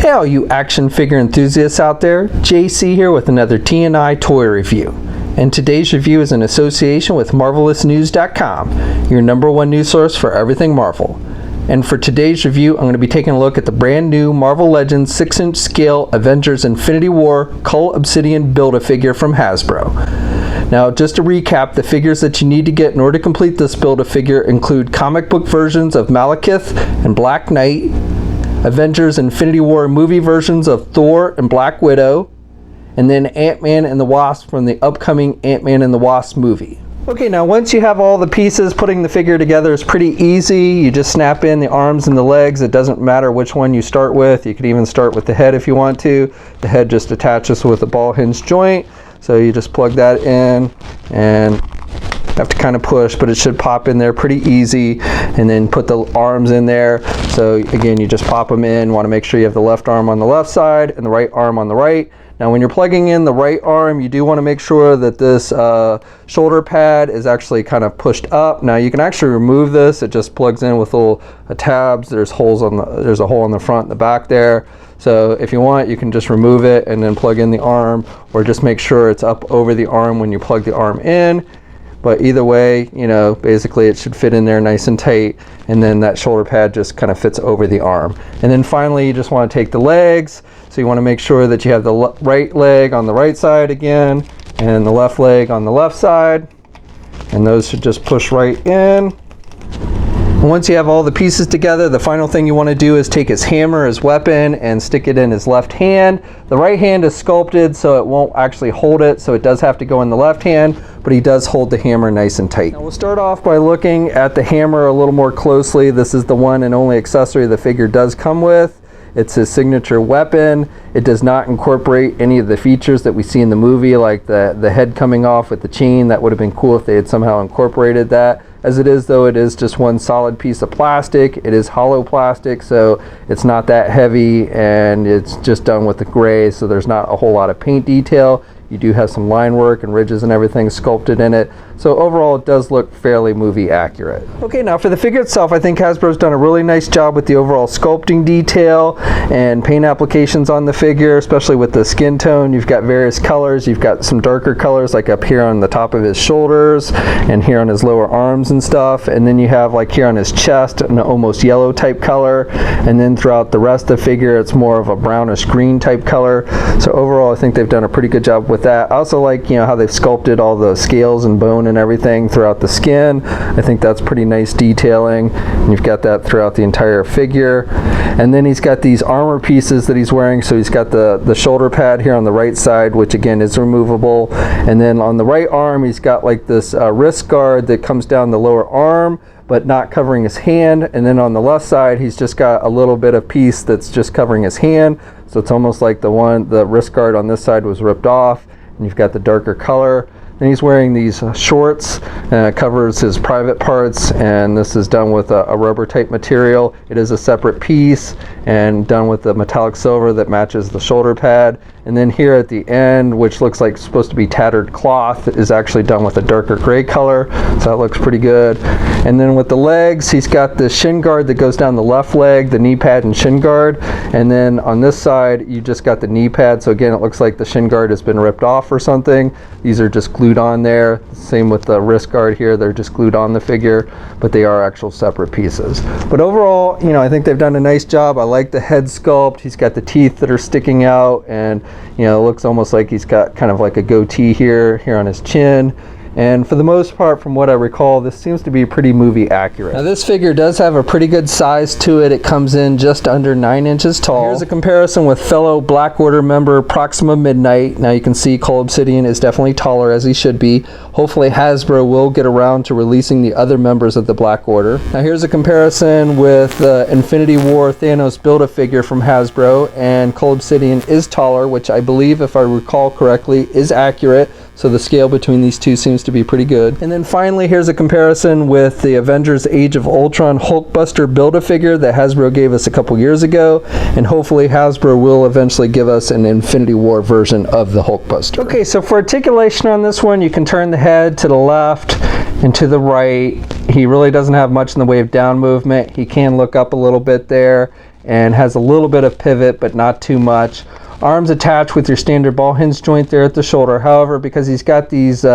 Hey all you action figure enthusiasts out there, JC here with another T&I toy review. And today's review is in association with MarvelousNews.com, your #1 news source for everything Marvel. And for today's review, I'm going to be taking a look at the brand new Marvel Legends 6-inch scale Avengers Infinity War Cull-Obsidian Build-A-Figure from Hasbro. Now, just to recap, the figures that you need to get in order to complete this Build-A-Figure include comic book versions of Malekith and Black Knight, Avengers Infinity War movie versions of Thor and Black Widow, and then Ant-Man and the Wasp from the upcoming Ant-Man and the Wasp movie. Okay, now once you have all the pieces, putting the figure together is pretty easy. You just snap in the arms and the legs. It doesn't matter which one you start with. You could even start with the head if you want to. The head just attaches with a ball hinge joint. So you just plug that in and have to kind of push, but it should pop in there pretty easy, and then put the arms in there. So again, you just pop them in. Want to make sure you have the left arm on the left side and the right arm on the right. Now when you're plugging in the right arm, you do want to make sure that this shoulder pad is actually kind of pushed up. Now you can actually remove this. It just plugs in with little tabs. There's holes on there's a hole in the front and the back there. So if you want, you can just remove it and then plug in the arm, or just make sure it's up over the arm when you plug the arm in. But either way, you know, basically it should fit in there nice and tight, and then that shoulder pad just kind of fits over the arm. And then finally, you just want to take the legs. So you want to make sure that you have the right leg on the right side again, and the left leg on the left side. And those should just push right in. Once you have all the pieces together, the final thing you want to do is take his hammer, his weapon, and stick it in his left hand. The right hand is sculpted, so it won't actually hold it, so it does have to go in the left hand, but he does hold the hammer nice and tight. Now we'll start off by looking at the hammer a little more closely. This is the one and only accessory the figure does come with. It's his signature weapon. It does not incorporate any of the features that we see in the movie, like the head coming off with the chain. That would have been cool if they had somehow incorporated that. As it is, though, it is just one solid piece of plastic. It is hollow plastic, so it's not that heavy, and it's just done with the gray, so there's not a whole lot of paint detail. You do have some line work and ridges and everything sculpted in it. So overall, it does look fairly movie accurate. Okay, now for the figure itself, I think Hasbro's done a really nice job with the overall sculpting detail and paint applications on the figure, especially with the skin tone. You've got various colors. You've got some darker colors, like up here on the top of his shoulders and here on his lower arms and stuff. And then you have like here on his chest, an almost yellow type color. And then throughout the rest of the figure, it's more of a brownish green type color. So overall, I think they've done a pretty good job with that. I also like, you know, how they've sculpted all the scales and bone and everything throughout the skin. I think that's pretty nice detailing, and you've got that throughout the entire figure. And then he's got these armor pieces that he's wearing. So he's got the shoulder pad here on the right side, which again is removable, and then on the right arm he's got like this wrist guard that comes down the lower arm but not covering his hand, and then on the left side he's just got a little bit of piece that's just covering his hand. So it's almost like the wrist guard on this side was ripped off, and you've got the darker color. And he's wearing these shorts, covers his private parts, and this is done with a rubber type material. It is a separate piece and done with the metallic silver that matches the shoulder pad. And then here at the end, which looks like supposed to be tattered cloth, is actually done with a darker gray color, so that looks pretty good. And then with the legs, he's got the shin guard that goes down the left leg, the knee pad and shin guard. And then on this side, you just got the knee pad, so again, it looks like the shin guard has been ripped off or something. These are just glued on there. Same with the wrist guard here, they're just glued on the figure, but they are actual separate pieces. But overall, you know, I think they've done a nice job. I like the head sculpt. He's got the teeth that are sticking out, and you know, it looks almost like he's got kind of like a goatee here on his chin. And for the most part, from what I recall, this seems to be pretty movie accurate. Now this figure does have a pretty good size to it. It comes in just under 9 inches tall. Here's a comparison with fellow Black Order member Proxima Midnight. Now you can see Cull-Obsidian is definitely taller, as he should be. Hopefully Hasbro will get around to releasing the other members of the Black Order. Now here's a comparison with the Infinity War Thanos Build-A-Figure from Hasbro, and Cull-Obsidian is taller, which I believe, if I recall correctly, is accurate. So the scale between these two seems to be pretty good. And then finally, here's a comparison with the Avengers Age of Ultron Hulkbuster Build-A-Figure that Hasbro gave us a couple years ago, and hopefully Hasbro will eventually give us an Infinity War version of the Hulkbuster. Okay, so for articulation on this one, you can turn the head to the left and to the right. He really doesn't have much in the way of down movement. He can look up a little bit there, and has a little bit of pivot, but not too much. Arms attached with your standard ball hinge joint there at the shoulder. However, because he's got these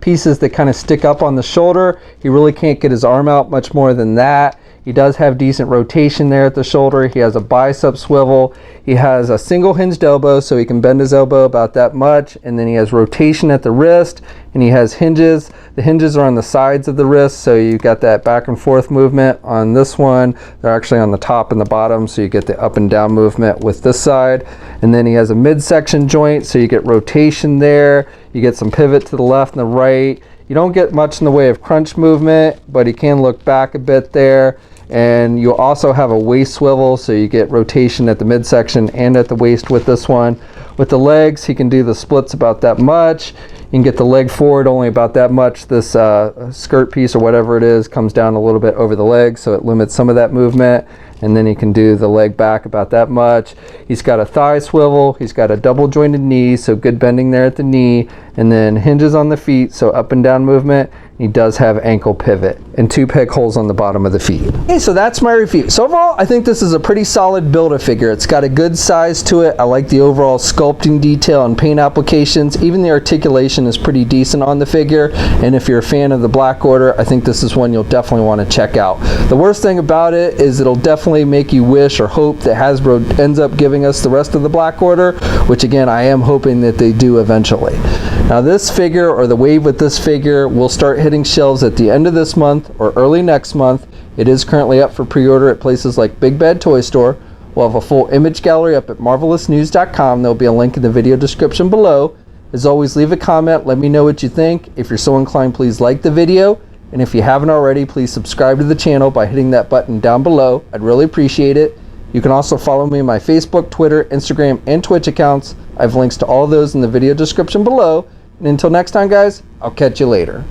pieces that kind of stick up on the shoulder, he really can't get his arm out much more than that. He does have decent rotation there at the shoulder. He has a bicep swivel. He has a single hinged elbow, so he can bend his elbow about that much. And then he has rotation at the wrist, and he has hinges. The hinges are on the sides of the wrist, so you've got that back and forth movement. On this one, they're actually on the top and the bottom, so you get the up and down movement with this side. And then he has a midsection joint, so you get rotation there. You get some pivot to the left and the right. You don't get much in the way of crunch movement, but he can look back a bit there. And you also have a waist swivel, so you get rotation at the midsection and at the waist with this one. With the legs, he can do the splits about that much. You can get the leg forward only about that much. This skirt piece or whatever it is comes down a little bit over the leg, so it limits some of that movement. And then he can do the leg back about that much. He's got a thigh swivel. He's got a double jointed knee, so good bending there at the knee. And then hinges on the feet, so up and down movement. He does have ankle pivot and 2 peg holes on the bottom of the feet. Okay, so that's my review. So overall, I think this is a pretty solid Build-A-Figure. It's got a good size to it. I like the overall sculpting detail and paint applications. Even the articulation is pretty decent on the figure. And if you're a fan of the Black Order, I think this is one you'll definitely want to check out. The worst thing about it is it'll definitely make you wish or hope that Hasbro ends up giving us the rest of the Black Order, which again, I am hoping that they do eventually. Now this figure, or the wave with this figure, will start hitting shelves at the end of this month or early next month. It is currently up for pre-order at places like Big Bad Toy Store. We'll have a full image gallery up at marvelousnews.com. There'll be a link in the video description below. As always, leave a comment, let me know what you think. If you're so inclined, please like the video. And if you haven't already, please subscribe to the channel by hitting that button down below. I'd really appreciate it. You can also follow me on my Facebook, Twitter, Instagram, and Twitch accounts. I have links to all of those in the video description below. And until next time, guys, I'll catch you later.